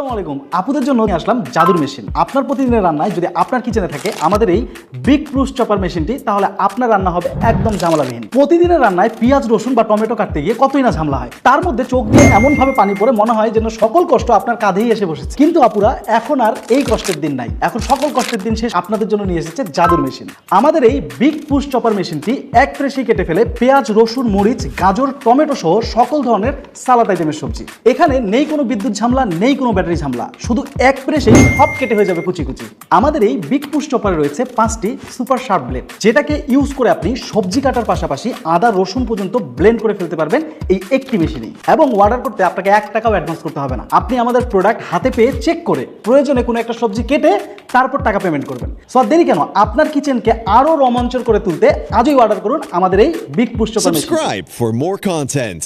আসসালামু আলাইকুম। আপুদের জন্য নিয়ে আসলাম জাদুর মেশিন। আপনার প্রতিদিনের রান্নায় যদি আপনার কিচেনে থাকে আমাদের এই বিগ ক্রুশ চপার মেশিনটি, তাহলে আপনার রান্না হবে একদম ঝামেলাবিহীন। প্রতিদিনের রান্নায় পেঁয়াজ, রসুন বা টমেটো কাটতে গিয়ে কতই না ঝামেলা হয়, তার মধ্যে চোখ দিয়ে এমন ভাবে পানি পড়ে মনে হয় যেন সকল কষ্ট আপনার কাঁধেই এসে বসেছে। কিন্তু আপুরা, এখন আর এই কষ্টের দিন নাই, এখন সকল কষ্টের দিন শেষ। আপনাদের জন্য নিয়ে এসেছে জাদুর মেশিন। আমাদের এই বিগ ক্রুশ চপার মেশিনটি এক প্রেসেই কেটে ফেলে পেঁয়াজ, রসুন, মরিচ, গাজর, টমেটো সহ সকল ধরনের সালাদ আইটেমের সবজি। এখানে নেই কোনো বিদ্যুৎ ঝামেলা, নেই কোনো ব্যাটারি ঝামেলা, শুধু এক প্রেসেই সব কেটে হয়ে যাবে কুচি কুচি। আমাদের এই বিগ পুশ চপারে রয়েছে 5টি সুপার শার্প ব্লেড, যেটাকে ইউজ করে আপনি সবজি কাটার পাশাপাশি আদা, রসুন পর্যন্ত ব্লেন্ড করে ফেলতে পারবেন এই একটি মেশিনেই। এবং অর্ডার করতে আপনাকে 1 টাকাও অ্যাডভান্স করতে হবে না। আপনি আমাদের প্রোডাক্ট হাতে পেয়ে চেক করে প্রয়োজনে কোনো একটা সবজি কেটে তারপর টাকা পেমেন্ট করবেন। সো দেরি কেন, আপনার কিচেনকে আরো রোমাঞ্চকর করে তুলতে আজই অর্ডার করুন আমাদের এই big push chopper machine. Subscribe for more content.